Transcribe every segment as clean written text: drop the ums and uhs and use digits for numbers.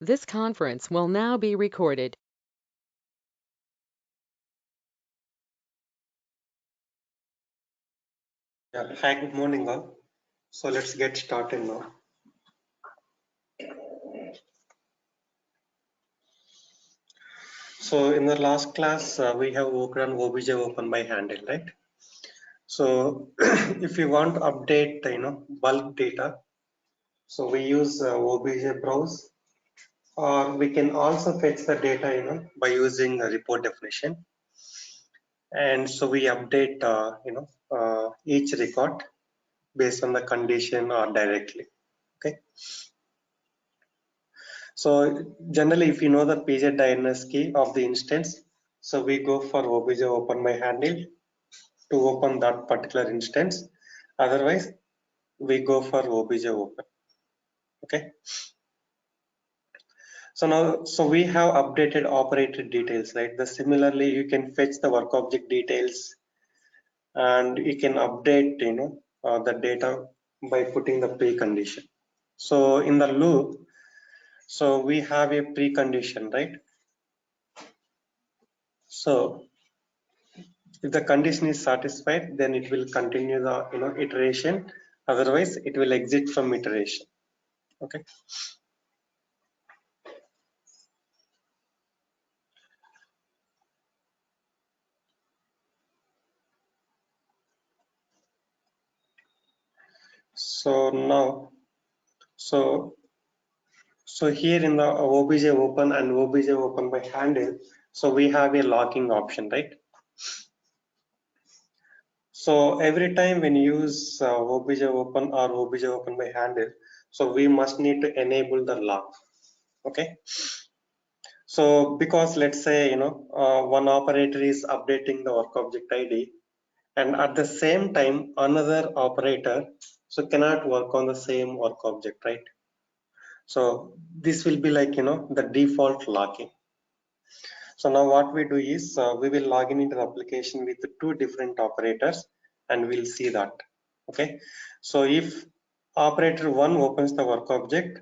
This conference will now be recorded. Yeah. Hi, good morning all. So let's get started now. So in the last class, we have worked on OBJ Open by handle, right? So if you want to update, bulk data, so we use OBJ browse, or we can also fetch the data, by using a report definition. And so we update, each record based on the condition or directly. Okay. So generally, if you know the pgdns key of the instance, so we go for obj open by handle to open that particular instance. Otherwise, we go for obj open. Okay. So now, so we have updated operator details, right? Similarly, you can fetch the work object details, and you can update, the data by putting the precondition. So in the loop, so we have a precondition, right? So if the condition is satisfied, then it will continue the iteration. Otherwise, it will exit from iteration. Okay. So now, so here in the obj open and obj open by handle, so we have a locking option, right? So every time when you use obj open or obj open by handle, so we must need to enable the lock. Okay. So because let's say one operator is updating the work object ID, and at the same time another operator so cannot work on the same work object, right? So this will be like the default locking. So now what we do is we will log in into the application with two different operators, and we'll see that. Okay. So if operator 1 opens the work object,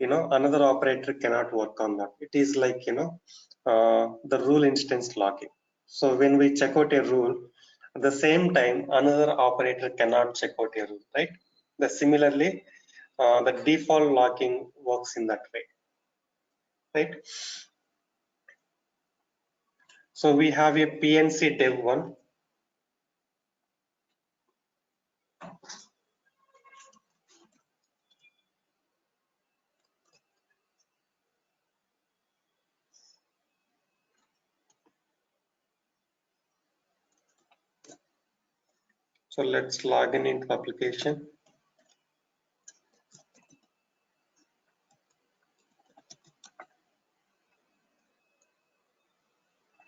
another operator cannot work on that. It is like the rule instance locking. So when we check out a rule, at the same time another operator cannot check out a rule, right? Similarly, the default locking works in that way, right? So we have a PNC dev 1. So let's log in into the application.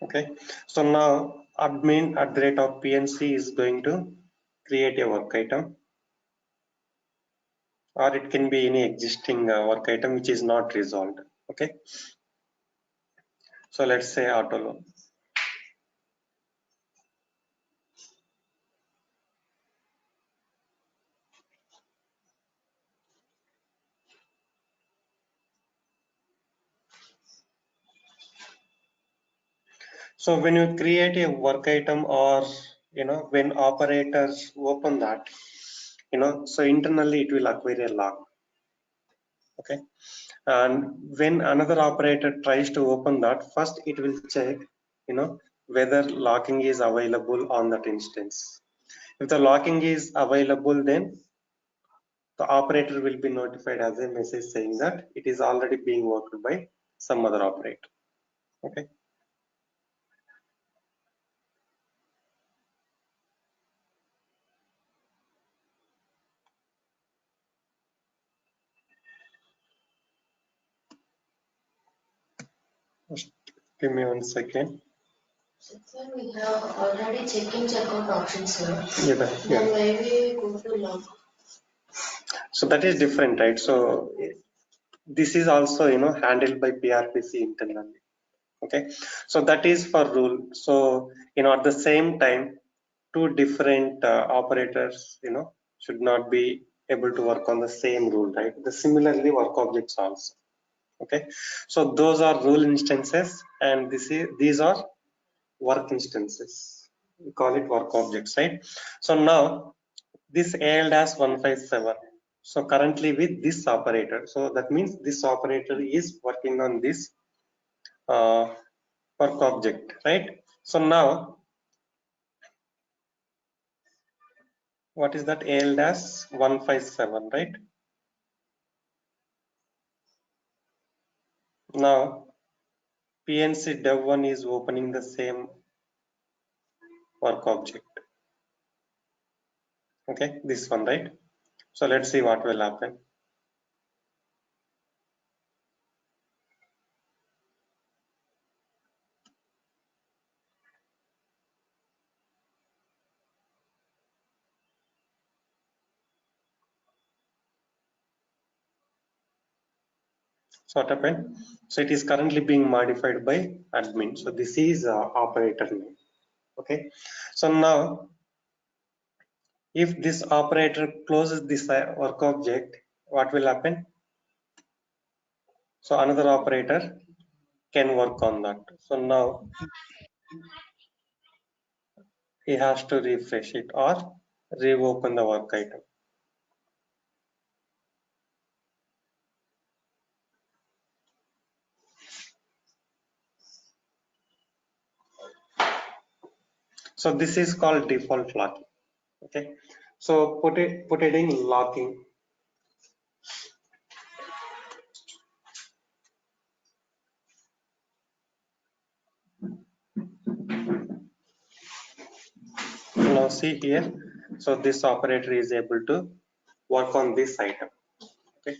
Okay, so now admin at the rate of PNC is going to create a work item, or it can be any existing work item which is not resolved. Okay, so let's say auto loan. So when you create a work item, or when operators open that, so internally it will acquire a log. Okay, and when another operator tries to open that, first it will check whether locking is available on that instance. If the locking is available, then the operator will be notified as a message saying that it is already being worked by some other operator. Okay. Just give me 1 second. Sir, we have already checkout options, sir. Yeah, then why we go to log? So that is different, right? So this is also handled by PRPC internally. Okay, so that is for rule. So at the same time, two different operators should not be able to work on the same rule, right? Similarly work objects also. Okay, so those are rule instances, and these are work instances. We call it work objects, right? So now this ALD as 157. So currently with this operator, so that means this operator is working on this work object, right? So now what is that? ALD as 157, right? Now PNC dev1 is opening the same work object. Okay, this one, right? So let's see what will happen. So what happened? So it is currently being modified by admin. So this is operator name. Okay. So now if this operator closes this work object, what will happen? So another operator can work on that. So now he has to refresh it or reopen the work item. So this is called default locking. Okay. So put it in locking. Now see here. So this operator is able to work on this item. Okay.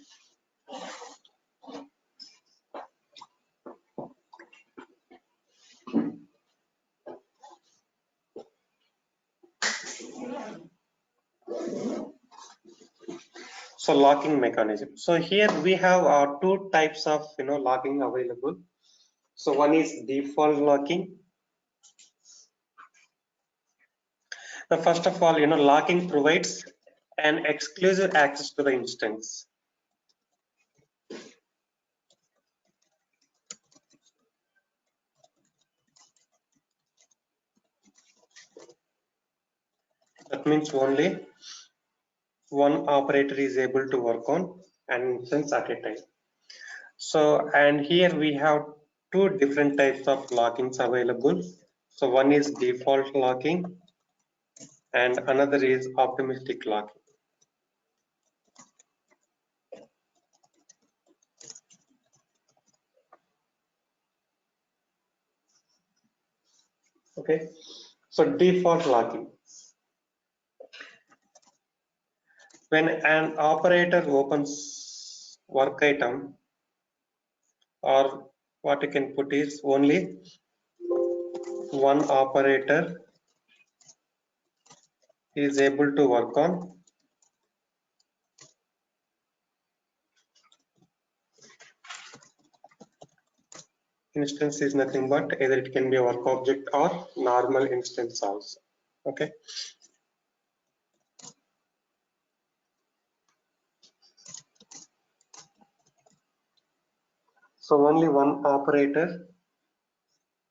So locking mechanism. So here we have two types of locking available. So one is default locking. Now first of all, locking provides an exclusive access to the instance. That means only one operator is able to work on an instance at a time. So, and here we have two different types of lockings available. So one is default locking and another is optimistic locking. Okay, so default locking. When an operator opens work item, or what you can put is only one operator is able to work on instance is nothing but either it can be a work object or normal instance also. Okay. So only one operator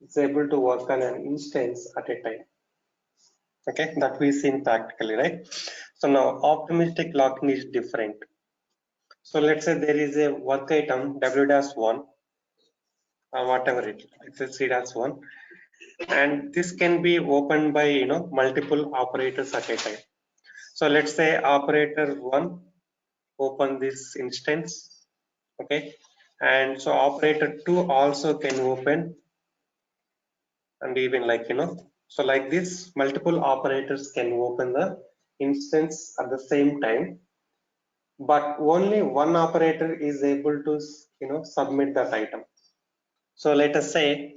is able to work on an instance at a time. Okay, that we seen practically, right? So now optimistic locking is different. So let's say there is a work item w-1 or whatever it is, let's say c-1, and this can be opened by multiple operators at a time. So let's say operator 1 open this instance, okay, and so operator 2 also can open, and even like so like this multiple operators can open the instance at the same time, but only one operator is able to submit that item. So let us say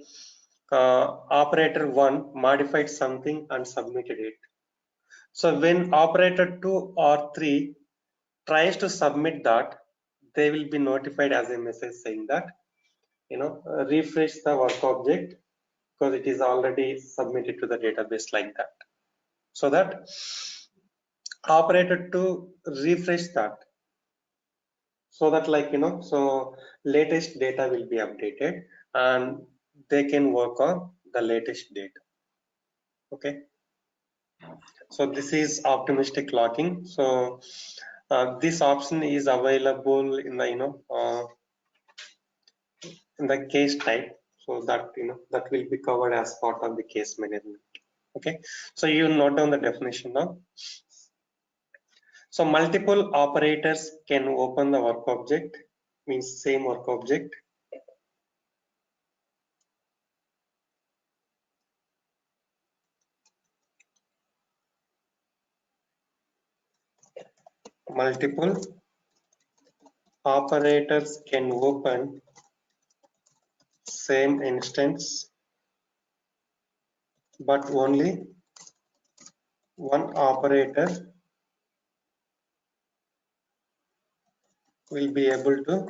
operator 1 modified something and submitted it. So when operator 2 or 3 tries to submit that, they will be notified as a message saying that refresh the work object because it is already submitted to the database, like that. So that operator to refresh that. so that so latest data will be updated and they can work on the latest data. Okay, so this is optimistic locking. So this option is available in the in the case type, so that that will be covered as part of the case management. Okay, so you note down the definition now. So multiple operators can open the work object, means same work object. Multiple operators can open same instance, but only one operator will be able to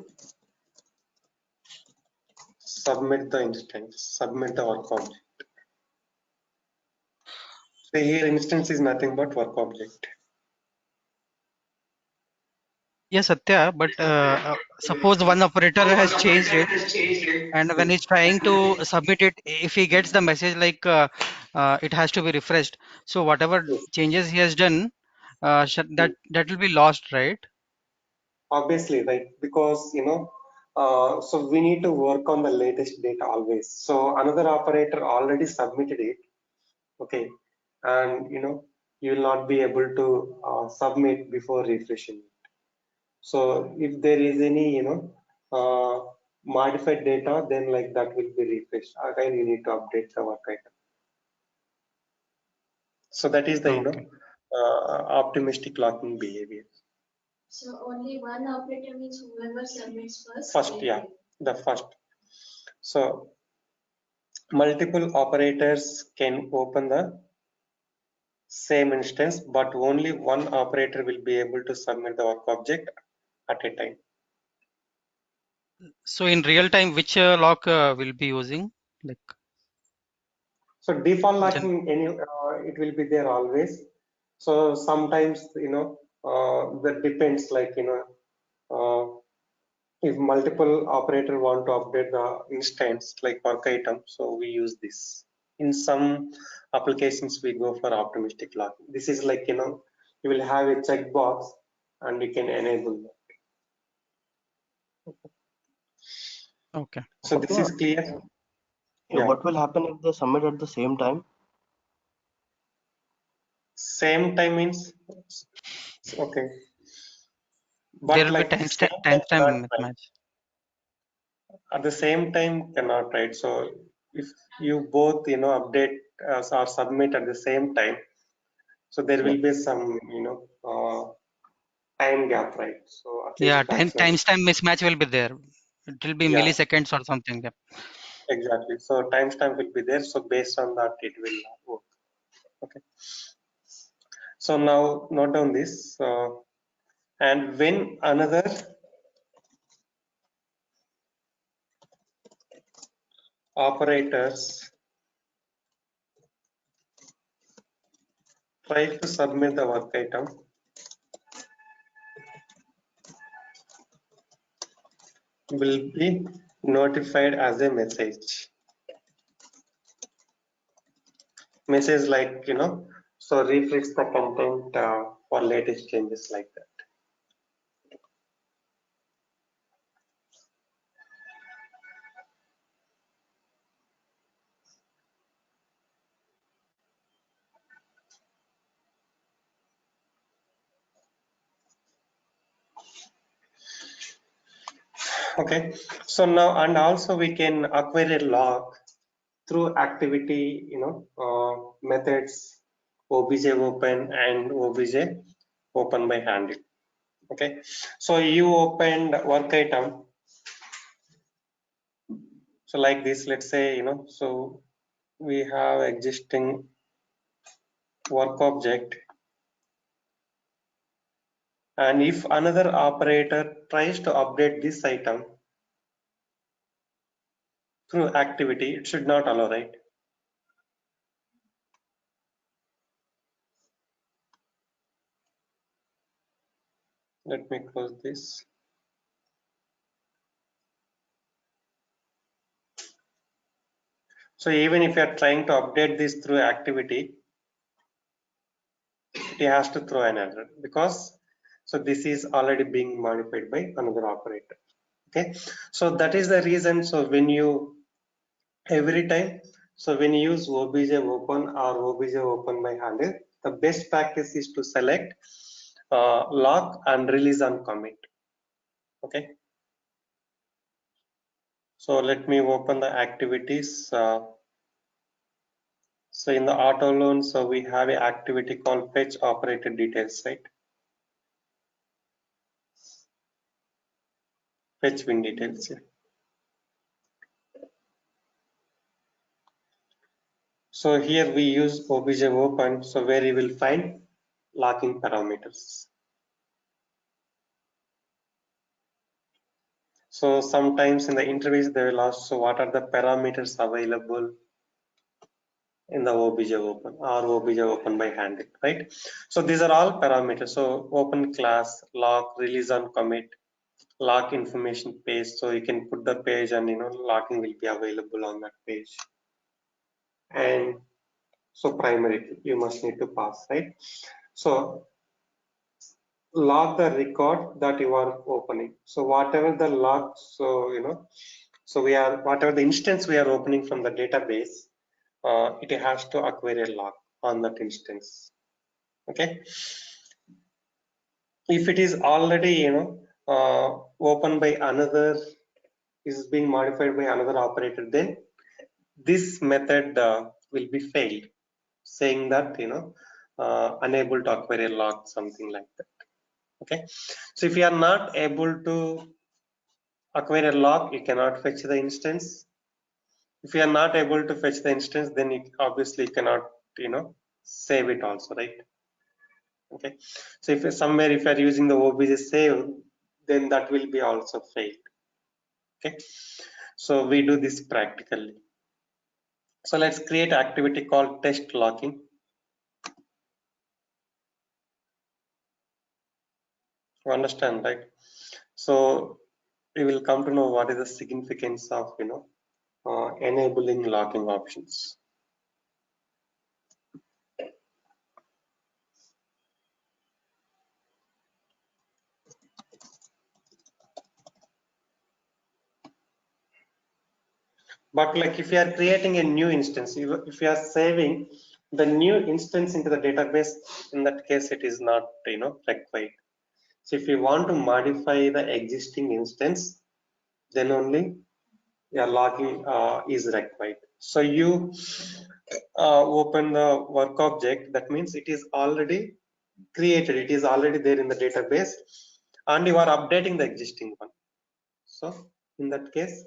submit the instance, submit the work object. So here instance is nothing but work object. Yes, Satya, but suppose one operator has changed it, and when he's trying to submit it, if he gets the message like it has to be refreshed, so whatever Yes. changes he has done, that will be lost, right? Obviously, right? Because so we need to work on the latest data always. So another operator already submitted it, okay, and you will not be able to submit before refreshing. So if there is any modified data, then like that will be refreshed. Again, you need to update the work item. So that is the Okay. optimistic locking behavior. So only one operator means whoever submits first. First, yeah, the first. So multiple operators can open the same instance, but only one operator will be able to submit the work object at a time. So in real time, which lock will be using? Like, So default locking, it will be there always. So sometimes that depends, like if multiple operator want to update the instance like work item, so we use this. In some applications, we go for optimistic locking. This is like you will have a checkbox and you can enable that. okay. So this Satya, is clear. yeah, Yeah. what will happen if they submit at the same time? Same time means okay, There but will be like same time timestamp cannot write. mismatch. At the same time cannot write. So if you both update or submit at the same time, so there Yeah. will be some time gap, right? So at Yeah, least maximum. timestamp mismatch will be there. It will be Yeah, milliseconds or something. Yeah. exactly. So timestamp will be there. So based on that, it will work. Okay. So now note down this. And when another operators try to submit the work item, will be notified as a message. Message like so refresh the content for latest changes like that. Okay, so now and also we can acquire a log through activity methods obj open and obj open by handle. Okay, so you opened work item, so like this, let's say so we have existing work object, and if another operator tries to update this item through activity, it should not allow, right? Let me close this. So even if you are trying to update this through activity, it has to throw an error because so this is already being modified by another operator. Okay, so that is the reason. So when you every time, so when you use obj open or obj open by handle, the best practice is to select lock and release on commit. Okay, so let me open the activities. So in the auto loan, so we have an activity called fetch operator details, right? Fetch win details. Yeah. So here we use obj open, so where you will find locking parameters. So sometimes in the interface they will ask, so what are the parameters available in the obj open or obj open by handle, right? So these are all parameters. So open class, lock, release on commit, lock information page. So you can put the page and locking will be available on that page. And so primary you must need to pass, right? So log the record that you are opening. So whatever the log, so so we are whatever the instance we are opening from the database, it has to acquire a log on that instance. Okay, if it is already opened by another, is being modified by another operator, then this method will be failed, saying that unable to acquire a log, something like that. Okay, so if you are not able to acquire a log, you cannot fetch the instance. If you are not able to fetch the instance, then it obviously cannot save it also, right? Okay, so if somewhere if you are using the obj save, then that will be also failed. Okay, so we do this practically. So let's create activity called test locking. You understand, right? So we will come to know what is the significance of enabling locking options. But like if you are creating a new instance, if you are saving the new instance into the database, in that case it is not required. So if you want to modify the existing instance, then only your logging is required. So you open the work object, that means it is already created, it is already there in the database, and you are updating the existing one. So in that case,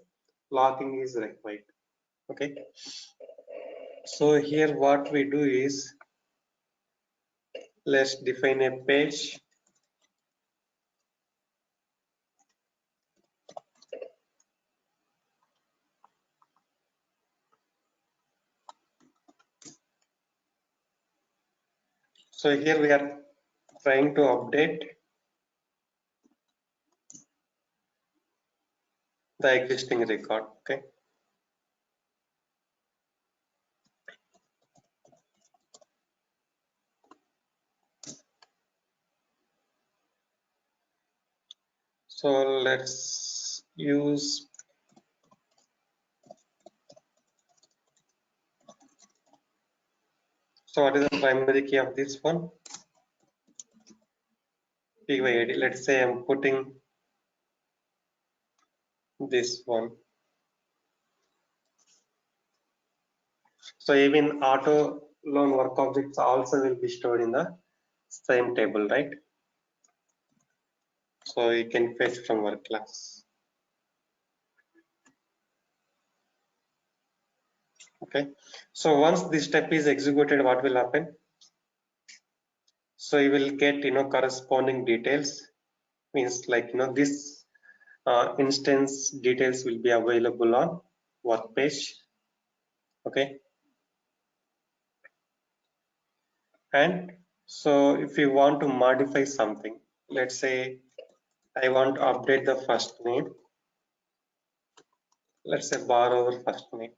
logging is required. Okay, so here what we do is, let's define a page. So here we are trying to update the existing record. Okay, so let's use so what is the primary key of this one? PYID. Let's say I'm putting this one. So even auto loan work objects also will be stored in the same table, right? So you can fetch from work class. Okay, so once this step is executed, what will happen? So you will get corresponding details, means like this instance details will be available on work page. Okay, and so if you want to modify something, let's say I want to update the first name, let's say borrower first name.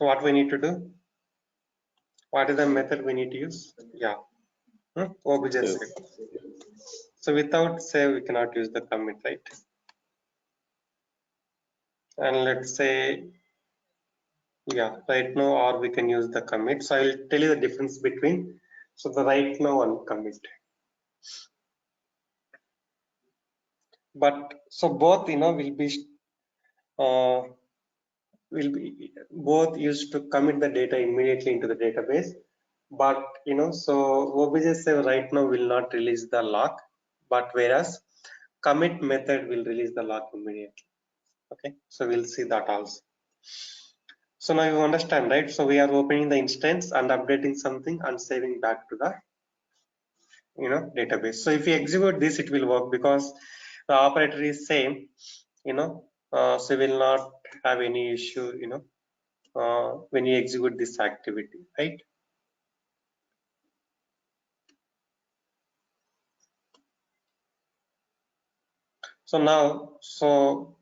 So what we need to do? What is the method we need to use? Yeah, obj Save. save. So without save, we cannot use the commit, right? And let's say, yeah, right now, or we can use the commit. So I'll tell you the difference between so the right now and commit. But so both, uh, will be both used to commit the data immediately into the database. But so obj save right now will not release the lock, but whereas commit method will release the lock immediately. Okay, so we'll see that also. So now you understand, right? So we are opening the instance and updating something and saving back to the database. So if you execute this, it will work because the operator is same, so will not have any issue, when you execute this activity, right? So now, so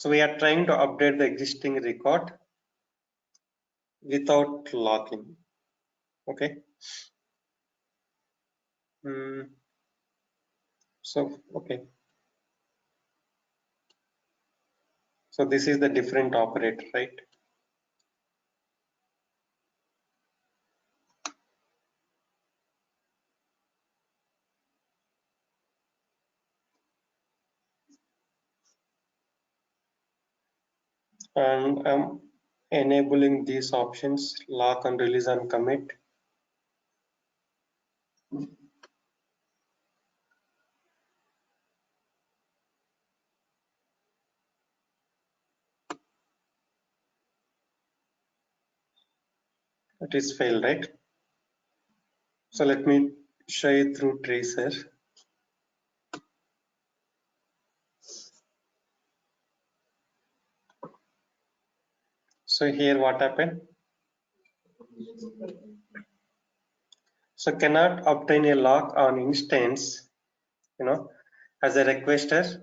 we are trying to update the existing record without locking. Okay. So okay. So this is the different operator, right? And I'm enabling these options, lock and release and commit. It is failed, right? So let me show you through tracer. So here what happened? So cannot obtain a lock on instance, as a requester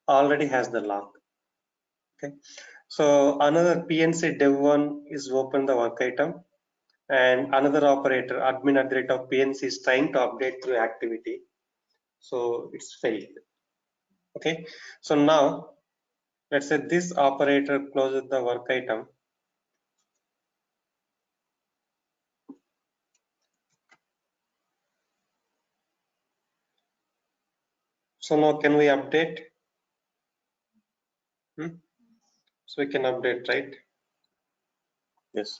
already has the lock. Okay. So another PNC dev1 is open the work item, and another operator admin at the rate of PNC is trying to update through activity. So it's failed. Okay. So now let's say this operator closes the work item. So now can we update? So we can update, right? Yes.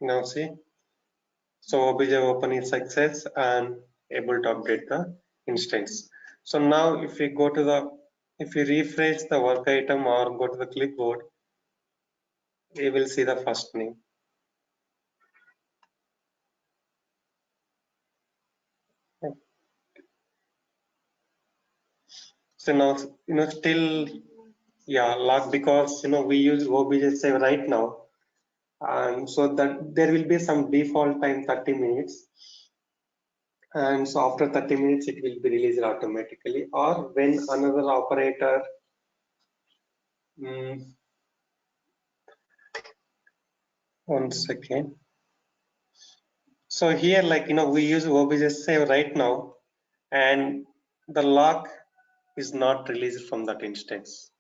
Now see, so obj open is success and able to update the instance. So now if we go to if we refresh the work item or go to the clipboard, we will see the first name. So now, still, yeah, lock because, we use obj save right now. And so that there will be some default time 30 minutes. And so after 30 minutes, it will be released automatically. Or when another operator, one second. So here, we use obj save right now, and the lock is not released from that instance.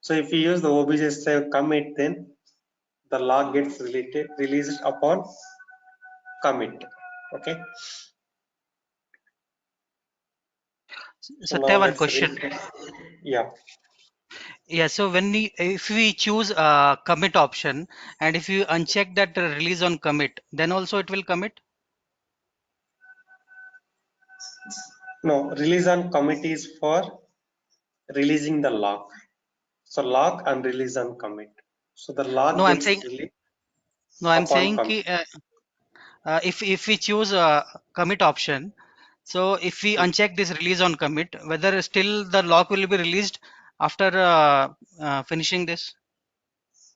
So if you use the obj save commit, then the log gets released upon commit. Okay. So now Satya, one let's question. refresh. Yeah. Yeah, so if we choose commit option and if you uncheck that release on commit, then also it will commit? No, release on commit is for releasing the lock. So lock and release on commit. So the lock No, I'm gets saying released no, I'm upon saying commit. if we choose commit option, so if we uncheck this release on commit, whether still the lock will be released after finishing this,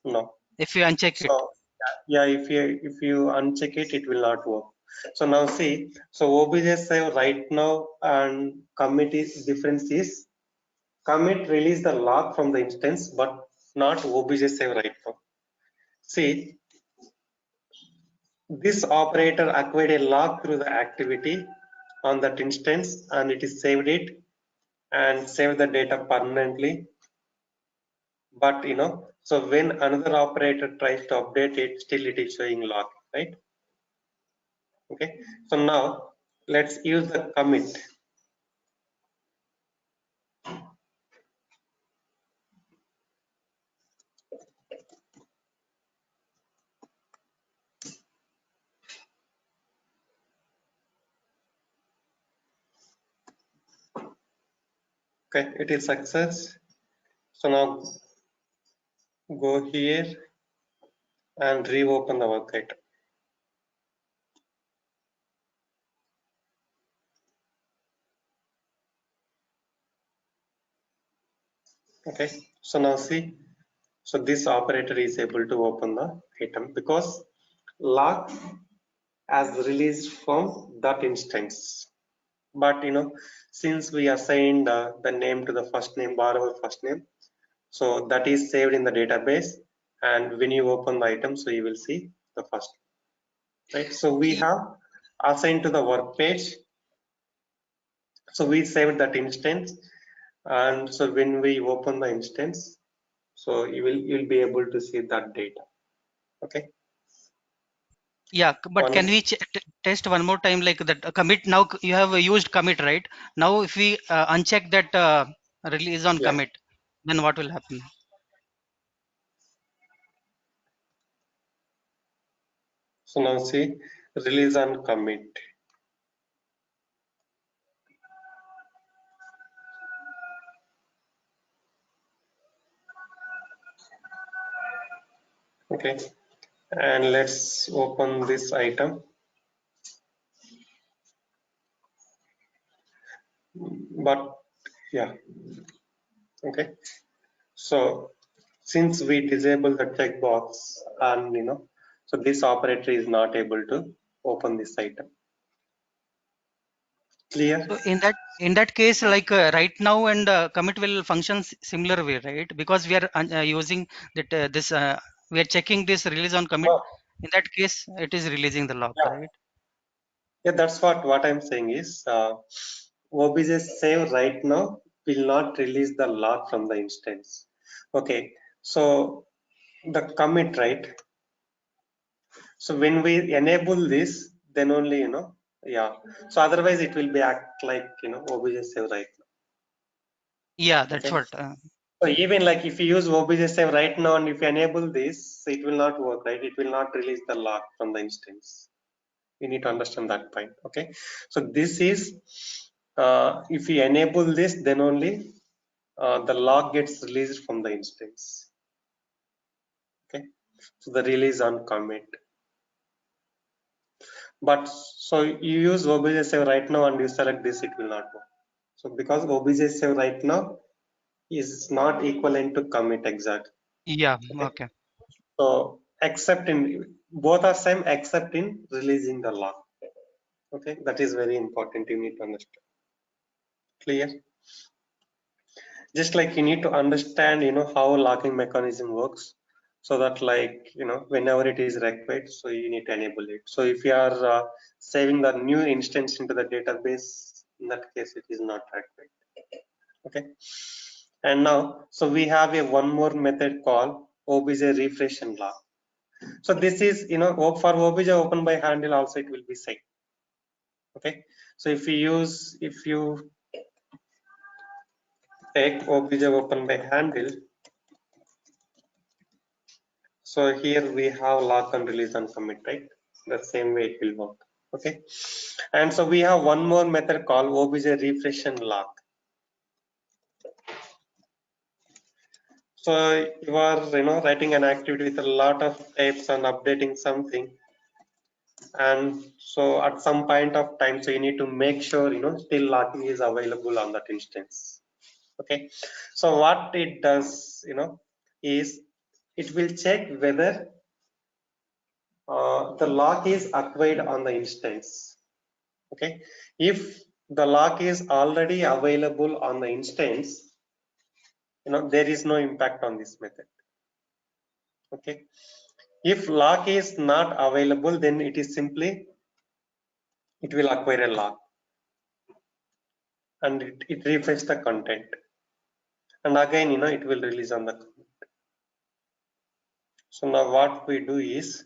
No. if we uncheck it. So yeah, if you uncheck it, it will not work. So now see, so obj save right now and commit is difference is commit release the lock from the instance, but not obj save right now. See, this operator acquired a lock through the activity on that instance and it is saved it and save the data permanently. But so when another operator tries to update it, still it is showing lock, right? Okay, so now let's use the commit. Okay, it is success. So now go here and reopen the work item. Okay, so now see, so this operator is able to open the item because lock as released from that instance. But since we assigned the name to the first name, borrower first name, so that is saved in the database, and when you open the item, so you will see the first, right? So we have assigned to the work page, so we saved that instance, and so when we open the instance, so you'll be able to see that data. Okay. Yeah, but can we test one more time like that commit? Now you have used commit, right? Now if we uncheck that release on commit, then what will happen? So now see, release on commit. Okay, and let's open this item. But yeah, okay. So since we disable the checkbox, and so this operator is not able to open this item. Clear? So in that case, like right now and commit will function similar way, right? Because we are using that this we are checking this release on commit. Oh, In that case, it is releasing the lock, yeah. right? Yeah, that's what I'm saying is obj save right now will not release the lock from the instance. Okay, so the commit, right? So when we enable this, then only yeah. So otherwise it will be act like obj save right now. Yeah, that's Okay. what. So even like if you use obj save right now and if you enable this, it will not work, right? It will not release the lock from the instance. You need to understand that point. Okay. So this is if you enable this, then only the lock gets released from the instance. Okay. So the release on commit. But so you use obj save right now and you select this, it will not work. So because obj save right now is not equivalent to commit exact. Yeah. Okay. Okay. So except in both are same except in releasing the lock. Okay, that is very important. You need to understand. Clear? Just like you need to understand, how locking mechanism works, so that like whenever it is required, so you need to enable it. So if you are saving the new instance into the database, in that case it is not required. Okay. And now, so we have a one more method called obj refresh and lock. So this is, for obj open by handle also it will be same. Okay. So if you take obj open by handle, so here we have lock and release and commit, right? The same way it will work. Okay. And so we have one more method called obj refresh and lock. So you are writing an activity with a lot of types and updating something, and so at some point of time, so you need to make sure still locking is available on that instance. Okay. So what it does is it will check whether the lock is acquired on the instance. Okay, if the lock is already available on the instance, there is no impact on this method. Okay, if lock is not available, then it will acquire a lock and it refresh the content, and again it will release on the commit. So now what we do is,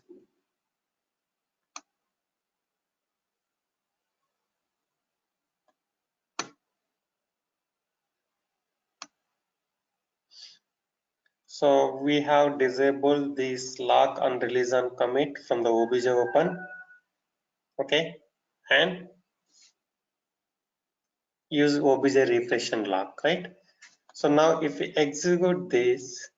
so we have disabled this lock and release on commit from the obj open. Okay, and use obj refresh and lock, right? So now if we execute this,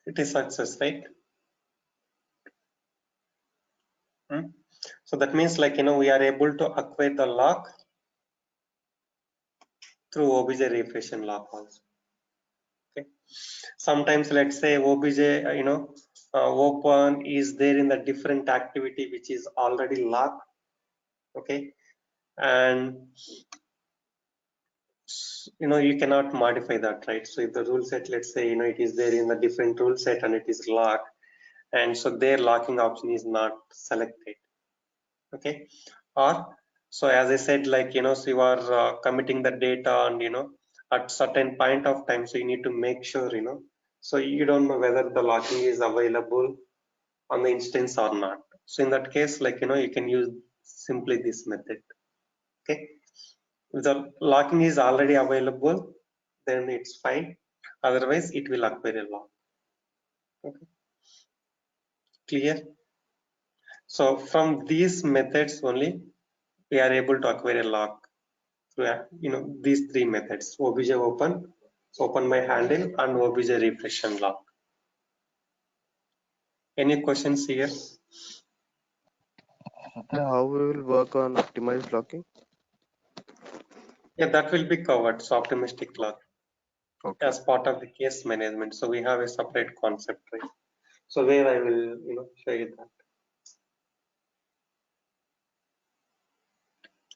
it is success, right? So that means we are able to acquire the lock through obj refresh and lock also. Okay, sometimes let's say obj open is there in the different activity which is already locked. Okay, and you cannot modify that, right? So if the rule set, let's say it is there in the different rule set and it is locked, and so their locking option is not selected. Okay, or so as I said, so you are committing the data and at certain point of time, so you need to make sure so you don't know whether the locking is available on the instance or not. So in that case, you can use simply this method. Okay, if the locking is already available, then it's fine, otherwise it will acquire a lock. Okay, clear? So from these methods only we are able to acquire a lock through these three methods: obj open my handle, and obj refresh and lock. Any questions here? How we will work on optimized locking? Yeah, that will be covered. So optimistic lock Okay. as part of the case management. So we have a separate concept, right? So where I will show you that.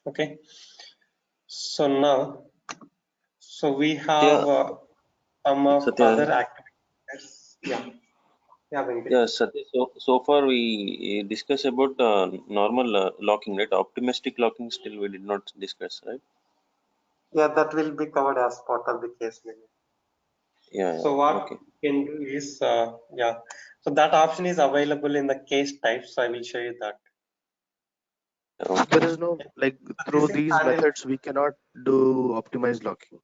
Okay. So now, so we have some of Satya. other activities. Yeah. Yeah, Venkat. Yeah, Satya. So far we discussed about normal locking, right? Optimistic locking still we did not discuss, right? Yeah, that will be covered as part of the case management. Yeah. So what Okay. we can do is, yeah. So that option is available in the case type. So I will show you that. So there is no, through This is these handled. methods we cannot do optimized locking.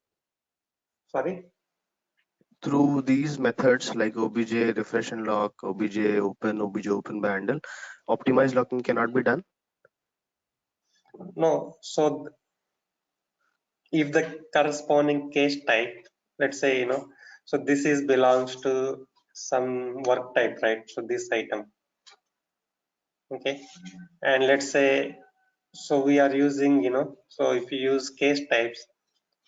Sorry. Through these methods like obj refresh and lock, obj open by handle, optimized locking cannot be done. No. So if the corresponding case type, let's say so this is belongs to some work type, right? So this item. Okay, and let's say so we are using so if you use case types,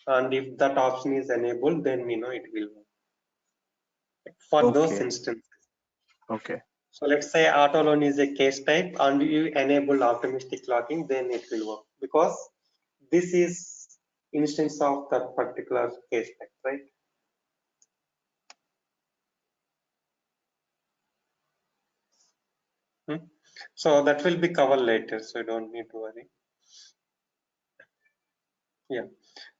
and if that option is enabled, then it will work for those Okay. instances. Okay. So let's say auto loan is a case type and you enable optimistic locking, then it will work because this is instance of that particular case type, right? So that will be covered later, so you don't need to worry. Yeah.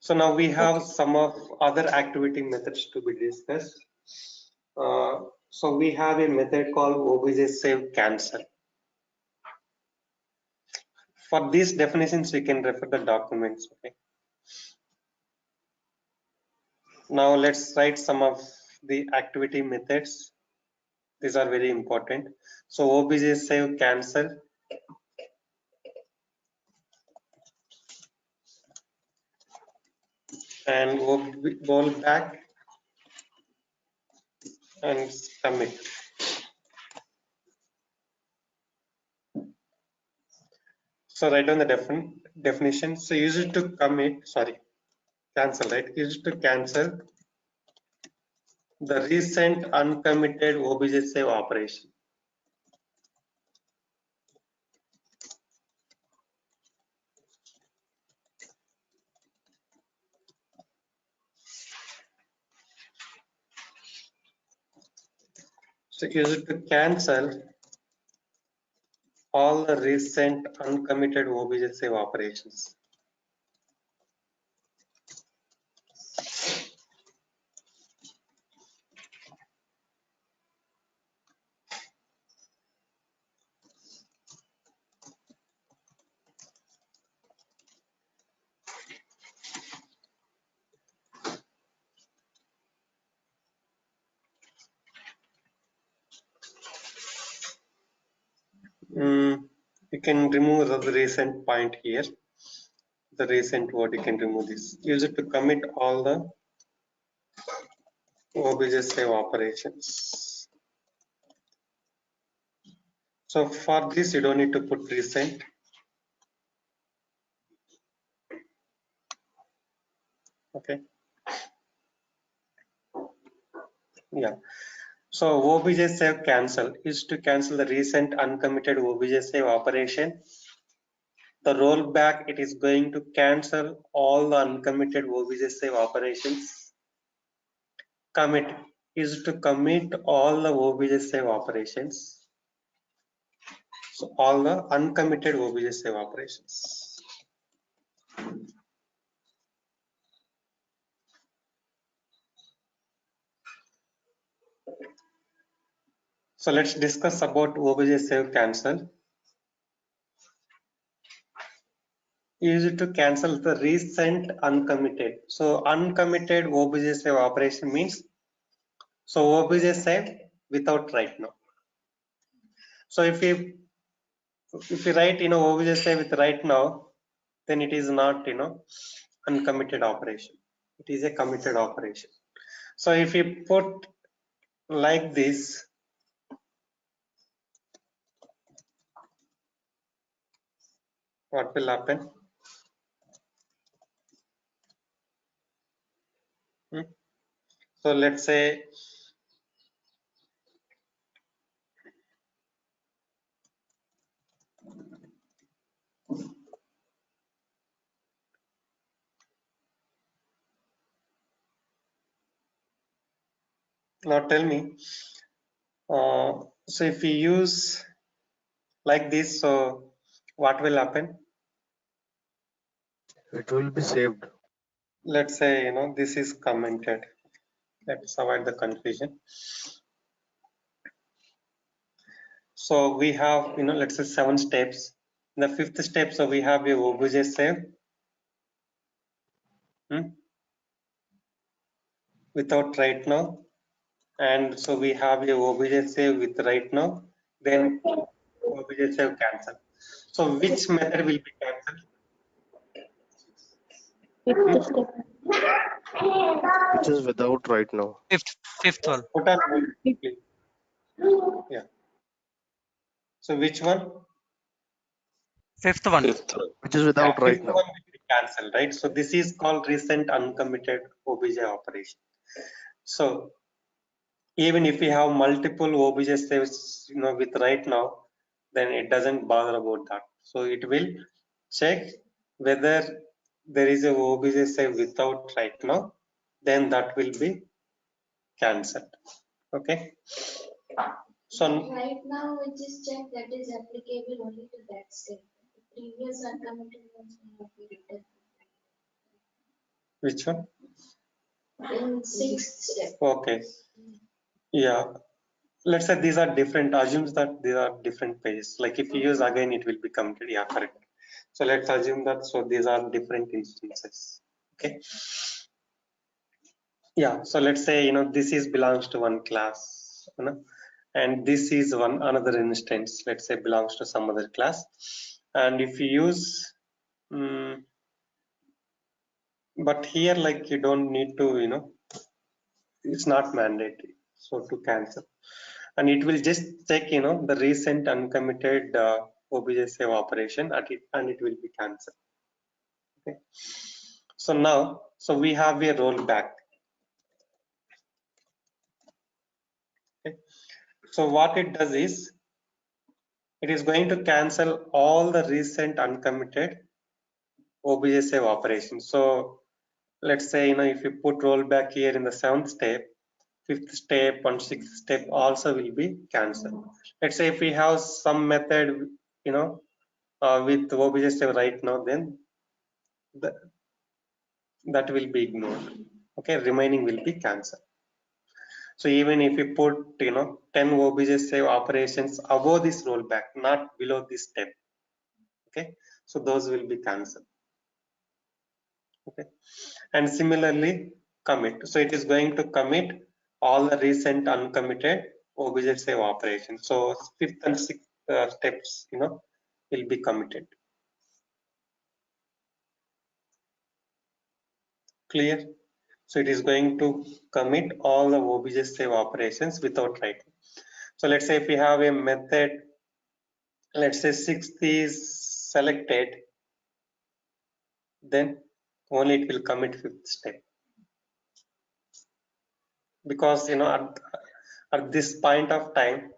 So now we have some of other activity methods to be discussed. So we have a method called obj save cancel. For these definitions, we can refer the documents. Okay. Now let's write some of the activity methods. These are very important. So obj save cancel, and roll back and commit. So write down the definition. So use it to cancel, right? Use it to cancel the recent uncommitted obj save operation. So use it to cancel all the recent uncommitted obj save operations. You can remove the recent point here. The recent word, you can remove this. Use it to commit all the obj save operations. So for this, you don't need to put recent. Okay. Yeah. So obj save cancel is to cancel the recent uncommitted obj save operation. The rollback, it is going to cancel all the uncommitted obj save operations. Commit is to commit all the obj save operations. So all the uncommitted obj save operations. So let's discuss about obj save cancel. Use it to cancel the recent uncommitted. So uncommitted obj save operation means, so obj save without right now. So if you write obj save with right now, then it is not uncommitted operation. It is a committed operation. So if you put like this, what will happen? So let's say now tell me, so if we use like this, so what will happen? It will be saved. Let's say this is commented. Let's avoid the confusion. So we have let's say 7 steps. In the 5th step, so we have a obj save without right now, and so we have a obj save with right now, then obj save cancel. So which method will be cancelled? Which is without right now. Fifth one. Put on mute, please. Yeah. So which one? Fifth one. Which is without right fifth now. one will be cancelled, right? So this is called recent uncommitted obj operation. So even if we have multiple obj saves with right now, then it doesn't bother about that. So it will check whether there is a obj save without right now, then that will be cancelled. Okay. So Right now, we just check that is applicable only to that step. The previous uncommitted ones may not be written. which one? In 6th step. Okay. Yeah. Let's say these are different. Assumes that these are different pages. Like if you use again, it will be committed. Yeah, correct. So let's assume that. So these are different instances. Okay. Yeah. So let's say this is belongs to one class, and this is another instance. Let's say belongs to some other class. And if you use, but here like you don't need to, it's not mandatory. So to cancel. And it will just check the recent uncommitted obj save operation at it, and it will be cancelled. Okay. So now, so we have a rollback. Okay. So what it does is, it is going to cancel all the recent uncommitted obj save operations. So let's say, if you put rollback here in the 7th step, 5th step and 6th step also will be cancelled. Let's say if we have some method, with obj save right now, then that will be ignored. Okay, remaining will be cancelled. So even if you put 10 obj save operations above this rollback, not below this step, okay, so those will be cancelled. Okay, and similarly commit. So it is going to commit all the recent uncommitted obj save operations. So 5th and 6th steps, will be committed. Clear? So it is going to commit all the obj save operations without writing. So let's say if we have a method, let's say 6th is selected, then only it will commit 5th step. Because at this point of time,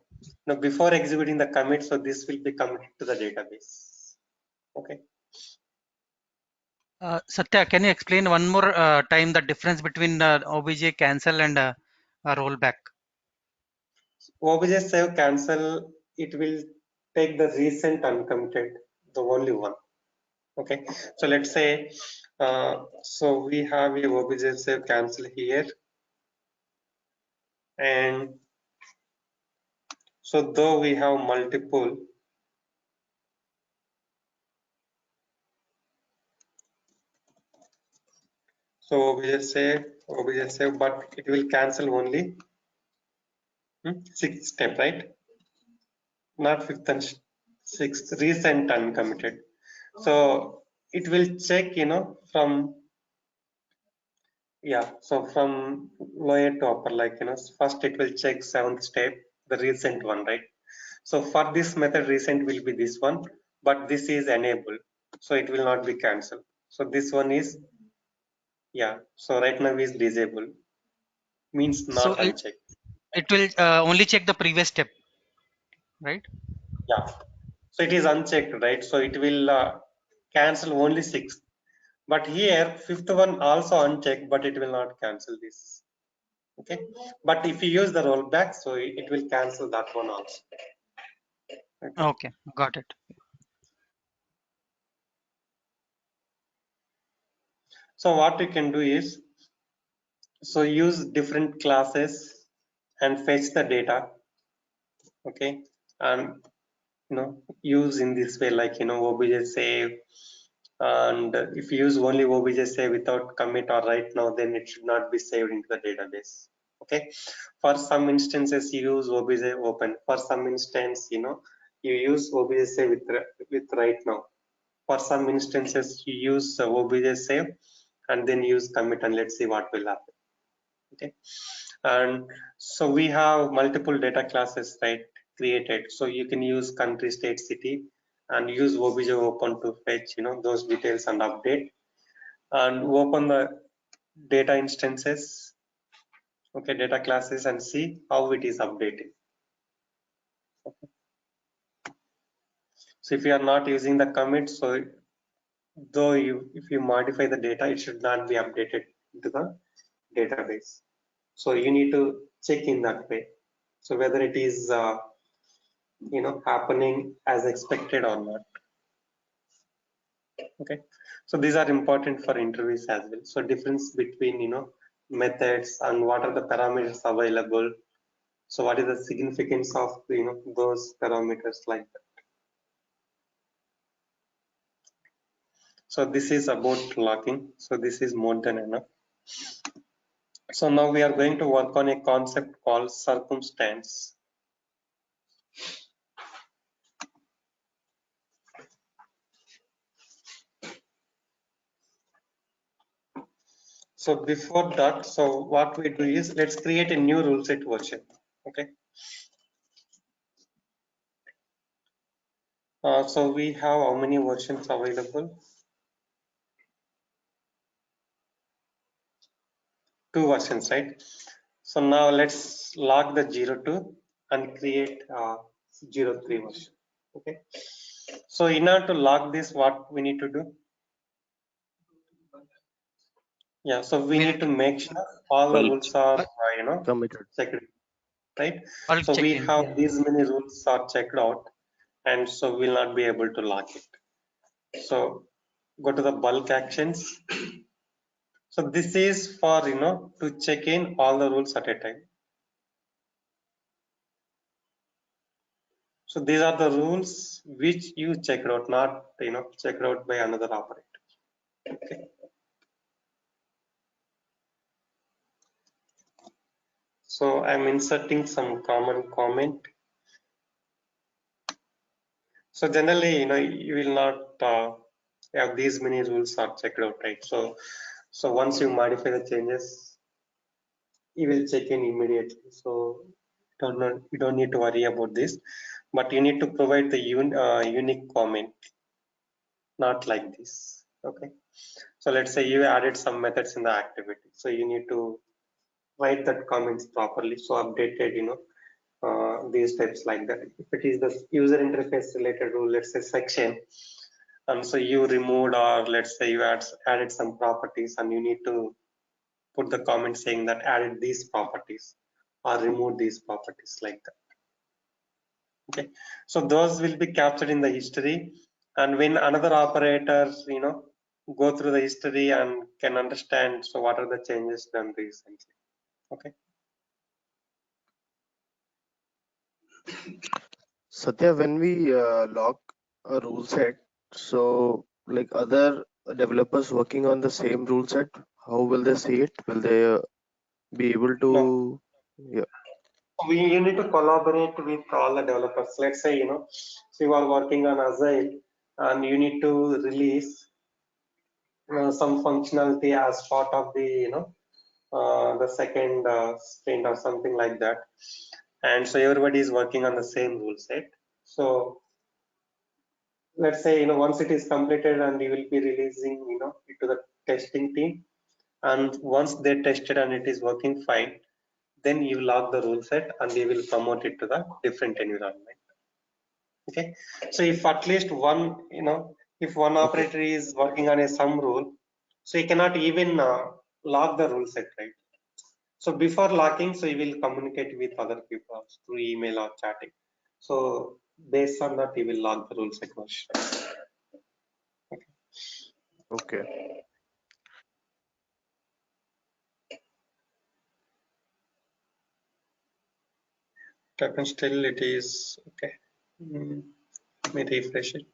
before executing the commit, so this will be committed to the database. Okay. Satya, can you explain one more time the difference between obj cancel and rollback? Obj save cancel, it will take the recent uncommitted, the only one. Okay. So let's say, so we have a obj save cancel here, and so though we have multiple, so obj save, but it will cancel only 6th step, right? Not 5th and 6th, recent uncommitted. So it will check, from, so from lower to upper, like, first it will check 7th step, the recent one, right? So for this method, recent will be this one, but this is enabled, so it will not be cancelled. So this one is, so right now is disabled, means So not unchecked. it will only check the previous step, right? Yeah, so it is unchecked, right? So it will cancel only 6th. But here 5th one also unchecked, but it will not cancel this. Okay, but if you use the rollback, so it will cancel that one also. Okay, got it. So what you can do is, so use different classes and fetch the data. Okay, and use in this way, like obj save, and if you use only obj save without commit or right now, then it should not be saved into the database. Okay, for some instances you use obj open, for some instance you use obj save with right now, for some instances you use obj save and then use commit, and let's see what will happen. Okay, and so we have multiple data classes, right, created. So you can use country, state, city, and use obj open to fetch those details and update, and open the data instances, okay, data classes, and see how it is updated. Okay. So if you are not using the commit, so though if you modify the data, it should not be updated into the database. So you need to check in that way, so whether it is happening as expected or not. Okay, so these are important for interviews as well. So difference between methods and what are the parameters available, so what is the significance of those parameters, like that. So this is about logging, so this is more than enough. So now we are going to work on a concept called circumstance. So before that, so what we do is, let's create a new rule set version. Okay, So we have how many versions available? 2 versions, right? So now let's log the 02 and create 03 version. Okay. So in order to log this, what we need to do? Yeah. So we need to make sure all the Bulk. rules are Committed. checked, right? bulk So we check-in. have Yeah. these many rules are checked out, and so we'll not be able to log it. So go to the bulk actions. So this is for to check in all the rules at a time. So these are the rules which you checked out, not checked out by another operator. Okay. So I'm inserting some common comment. So generally, you will not have these many rules are checked out, right? So once you modify the changes, you will check in immediately. So you don't need to worry about this, but you need to provide the unique comment, not like this. Okay. So let's say you added some methods in the activity. So you need to write that comments properly. So updated, these types like that. If it is the user interface related rule, let's say section, and so you removed, or let's say you added some properties, and you need to put the comment saying that added these properties or removed these properties like that. Okay, so those will be captured in the history, and when another operator go through the history and can understand so what are the changes done recently. Okay. Satya, when we lock a rule set, so like other developers working on the same rule set, how will they see it? Will they be able No, to? Yeah. you need to collaborate with all the developers. Let's say so you are working on Agile and you need to release some functionality as part of the the second sprint or something like that, and so everybody is working on the same rule set. So let's say once it is completed and you will be releasing it to the testing team, and once they tested and it is working fine, then you log the rule set and they will promote it to the different environment. Okay. So if at least one if one Okay. operator is working on a some rule, so you cannot even log the rule set, right? So before locking, so you will communicate with other people through email or chatting. So based on that, you will log the rule set version. Okay. Happens still it is okay. Let me refresh it.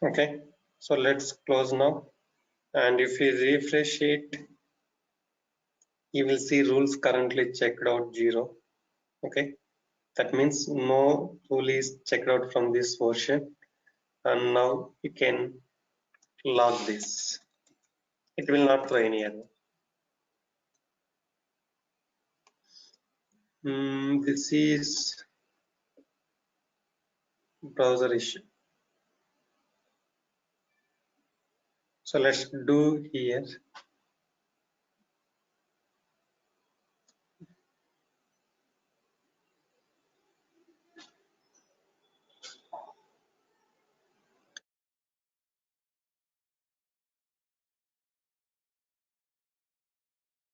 Okay, so let's close now. And if we refresh it, you will see rules currently checked out 0. Okay, that means no rule is checked out from this version. And now you can log this. It will not throw any error. This is browser issue. So let's do here.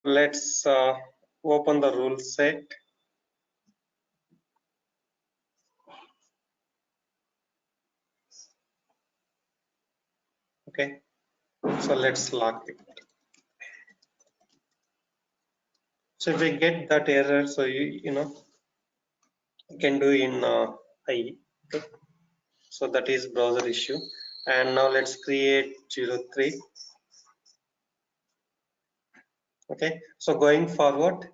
Let's open the rule set. Okay, so let's log it. So if we get that error, so you can do in IE. Okay, so that is browser issue, And now let's create 03. Okay, so going forward,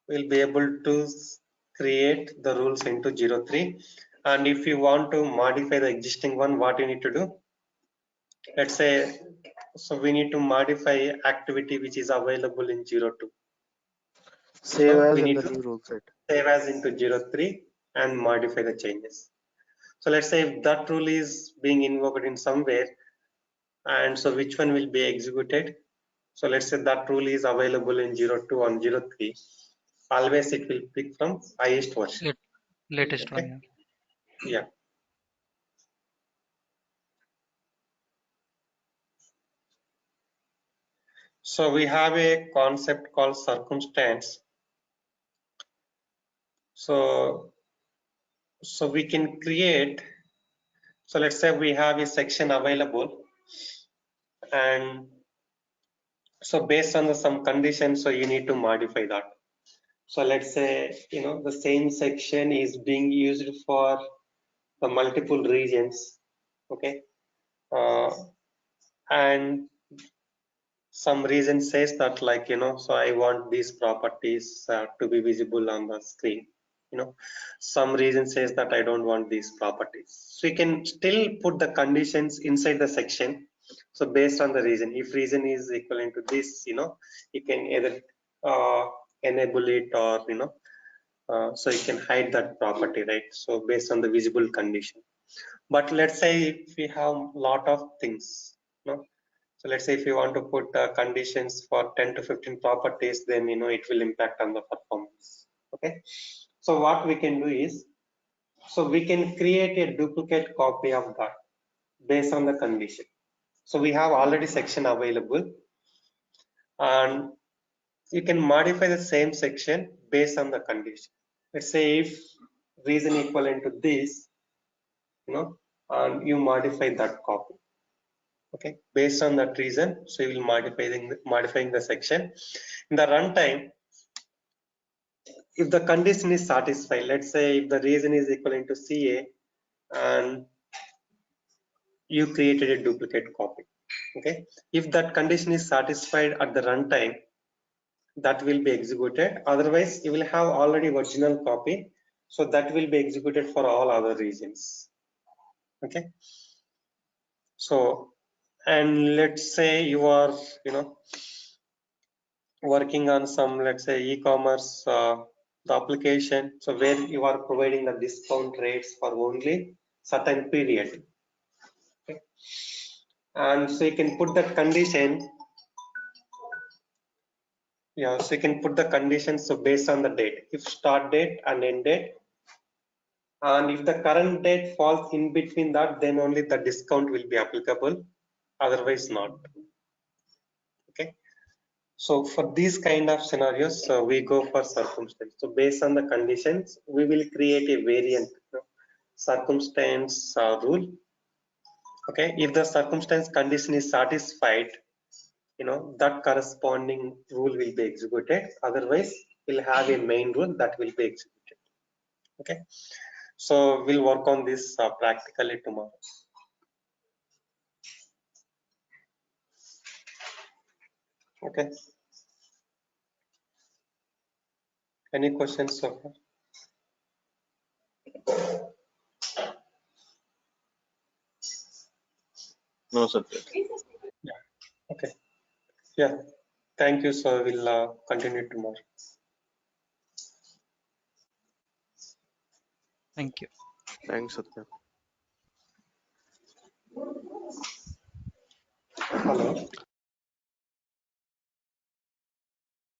we'll be able to create the rules into 03. And if you want to modify the existing one, what you need to do? Let's say, so we need to modify activity which is available in 02. Save So as we in need the to new rule set. save as into 03 and modify the changes. So let's say if that rule is being invoked in somewhere, and so which one will be executed? So let's say that rule is available in 02 and 03. Always it will pick from highest version. Latest Okay. one. Yeah. So we have a concept called circumstance. So we can create, so let's say we have a section available, and so based on some conditions, so you need to modify that. So let's say, the same section is being used for the multiple regions. Okay. And some reason says that, like, so I want these properties to be visible on the screen. Some reason says that I don't want these properties. So you can still put the conditions inside the section. So based on the reason, if reason is equivalent to this, you can either enable it, or so you can hide that property, right? So based on the visible condition. But let's say if we have lot of things, so let's say if you want to put conditions for 10 to 15 properties, then it will impact on the performance. Okay. So what we can do is, so we can create a duplicate copy of that based on the condition. So we have already section available, and you can modify the same section based on the condition. Let's say if reason equivalent to this, and you modify that copy. Okay, based on that reason, so you will modifying the section. In the runtime, if the condition is satisfied, let's say if the reason is equivalent to CA, and you created a duplicate copy. Okay, if that condition is satisfied at the runtime, that will be executed. Otherwise, you will have already original copy, so that will be executed for all other regions. Okay, so, and let's say you are working on some, let's say, e-commerce the application, so where you are providing the discount rates for only certain period. Okay. And so you can put that condition. Yeah, so you can put the conditions, so based on the date, if start date and end date, and if the current date falls in between that, then only the discount will be applicable, otherwise not. Okay. So for these kind of scenarios, we go for circumstance. So based on the conditions, we will create a variant, circumstance rule. Okay, if the circumstance condition is satisfied, that corresponding rule will be executed. Otherwise, we'll have a main rule that will be executed. Okay, so we'll work on this practically tomorrow. Okay, any questions so far? No, Satya. Yeah. Okay. Yeah. Thank you. So we'll continue tomorrow. Thank you. Thanks, Satya. Hello.